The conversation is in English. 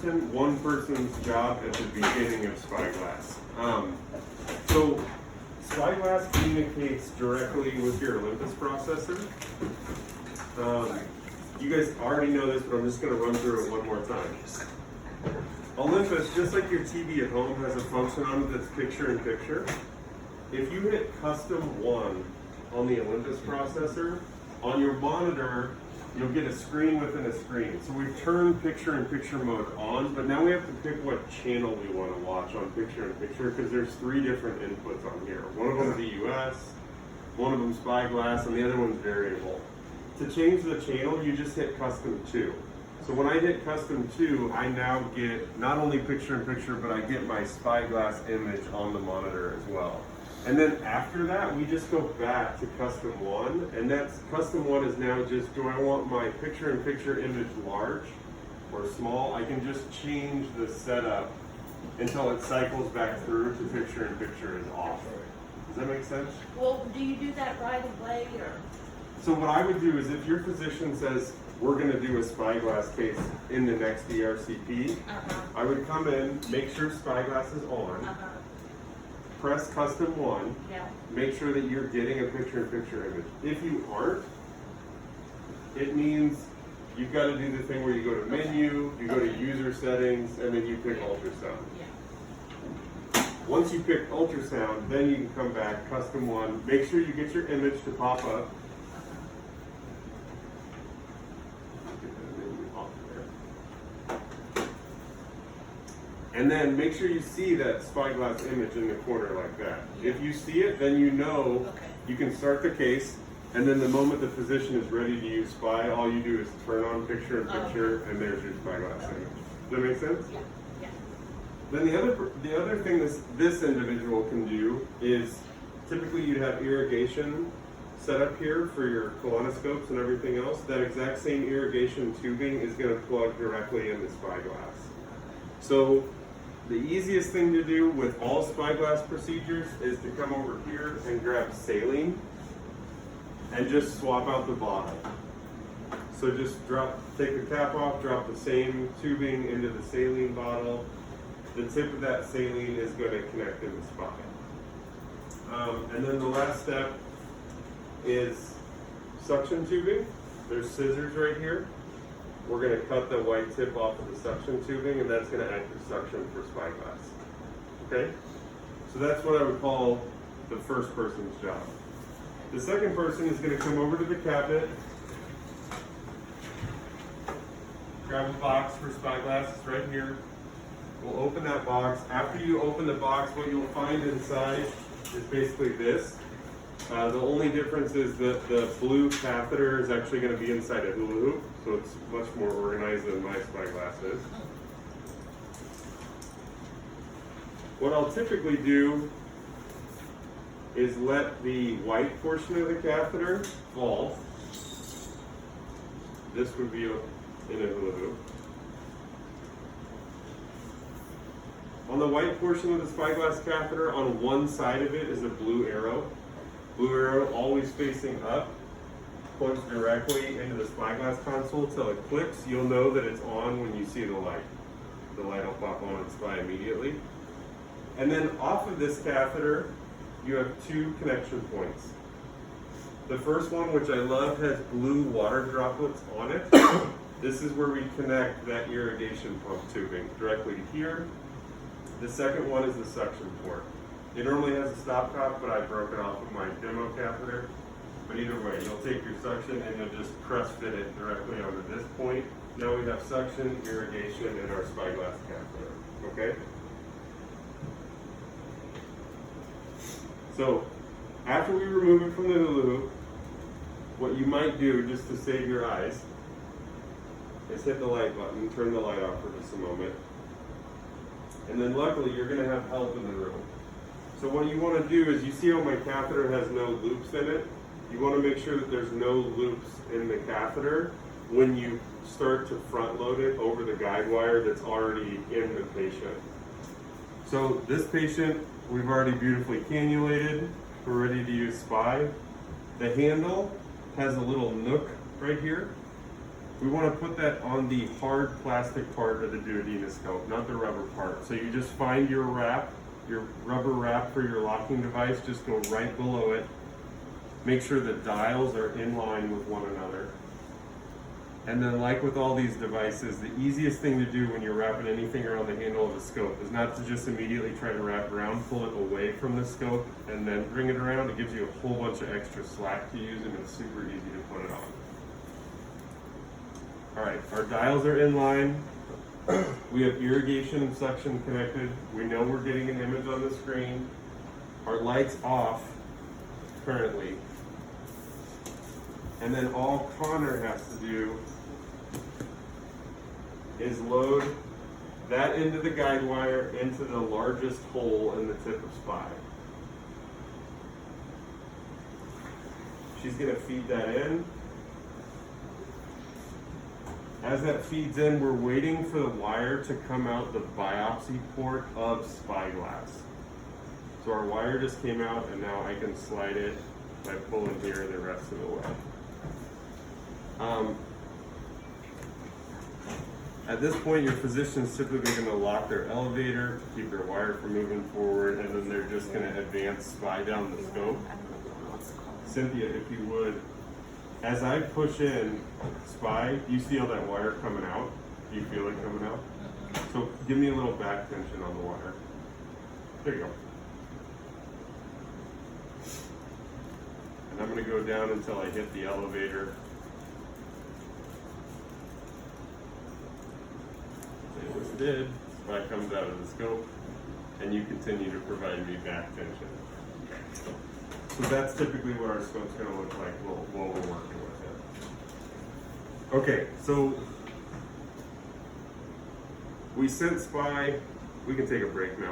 one person's job at the beginning of Spyglass. So Spyglass communicates directly with your Olympus processor. You guys already know this, but I'm just going to run through it one more time. Olympus, just like your TV at home, has a function on it that's picture-in-picture. If you hit custom 1 on the Olympus processor, on your monitor, you'll get a screen within a screen. So we've turned picture-in-picture mode on, but now we have to pick what channel we want to watch on picture-in-picture because there's 3 different inputs on here. One of them is VUS, one of them Spyglass, and the other one's variable. To change the channel, you just hit custom 2. So when I hit custom 2, I now get not only picture-in-picture, but I get my Spyglass image on the monitor as well. And then after that, we just go back to custom 1, and that's custom 1 is now just, do I want my picture-in-picture image large or small? I can just change the setup until it cycles back through to picture-in-picture is off. Does that make sense? Well, do you do that right away, or? So what I would do is if your physician says, we're going to do a Spyglass case in the next ERCP, I would come in, make sure Spyglass is on, press custom 1, make sure that you're getting a picture-in-picture image. If you aren't, it means you've got to do the thing where you go to menu, you go to user settings, and then you pick ultrasound. Once you pick ultrasound, then you can come back, custom 1, make sure you get your image to pop up. And then make sure you see that Spyglass image in the corner like that. If you see it, then you know you can start the case, and then the moment the physician is ready to use Spy, all you do is turn on picture-in-picture, and there's your Spyglass image. Does that make sense? Yeah. Then the other thing this individual can do is, typically you'd have irrigation set up here for your colonoscopes and everything else. That exact same irrigation tubing is going to plug directly into Spyglass. So the easiest thing to do with all Spyglass procedures is to come over here and grab saline and just swap out the bottle. So just take the cap off, drop the same tubing into the saline bottle. The tip of that saline is going to connect in the spine. And then the last step is suction tubing. There's scissors right here. We're going to cut the white tip off of the suction tubing, and that's going to act as suction for Spyglass. Okay? So that's what I would call the first person's job. The second person is going to come over to the cabinet, grab a box for Spyglass, it's right here. We'll open that box. After you open the box, what you'll find inside is basically this. The only difference is that the blue catheter is actually going to be inside a hula hoop, so it's much more organized than my Spyglass is. What I'll typically do is let the white portion of the catheter fall. This would be in a hula hoop. On the white portion of the Spyglass catheter, on one side of it is a blue arrow. Blue arrow always facing up, plugs directly into the Spyglass console till it clicks. You'll know that it's on when you see the light. The light will pop on and Spy immediately. And then off of this catheter, you have 2 connection points. The first one, which I love, has blue water droplets on it. This is where we connect that irrigation pump tubing directly to here. The second one is the suction port. It normally has a stopcock, but I broke it off of my demo catheter. But either way, you'll take your suction and you'll just press fit it directly onto this point. Now we have suction, irrigation, and our Spyglass catheter. Okay? So, after we remove it from the hula hoop, what you might do, just to save your eyes, is hit the light button, turn the light off for just a moment. And then luckily, you're going to have help in the room. So what you want to do is, you see how my catheter has no loops in it? You want to make sure that there's no loops in the catheter when you start to front load it over the guide wire that's already in the patient. So this patient, we've already beautifully cannulated. We're ready to use Spy. The handle has a little nook right here. We want to put that on the hard plastic part of the duodenoscope, not the rubber part. So you just find your wrap, your rubber wrap for your locking device, just go right below it. Make sure the dials are in line with one another. And then like with all these devices, the easiest thing to do when you're wrapping anything around the handle of a scope is not to just immediately try to wrap around, pull it away from the scope, and then bring it around. It gives you a whole bunch of extra slack to use, and it's super easy to put it on. All right, our dials are in line. We have irrigation and suction connected. We know we're getting an image on the screen. Our light's off currently. And then all Connor has to do is load that into the guide wire into the largest hole in the tip of SPY. She's gonna feed that in. As that feeds in, we're waiting for the wire to come out the biopsy port of spyglass. So our wire just came out, and now I can slide it by pulling here the rest of the way. At this point, your physician's typically going to lock their elevator to keep their wire from moving forward, and then they're just going to advance SPY down the scope. Cynthia, if you would, as I push in SPY, do you see all that wire coming out? Do you feel it coming out? So give me a little back tension on the wire. There you go. And I'm going to go down until I hit the elevator. It was did. SPY comes out of the scope, and you continue to provide me back tension. So that's typically what our scope's going to look like while we're working with it. Okay, so we sent SPY. We can take a break now.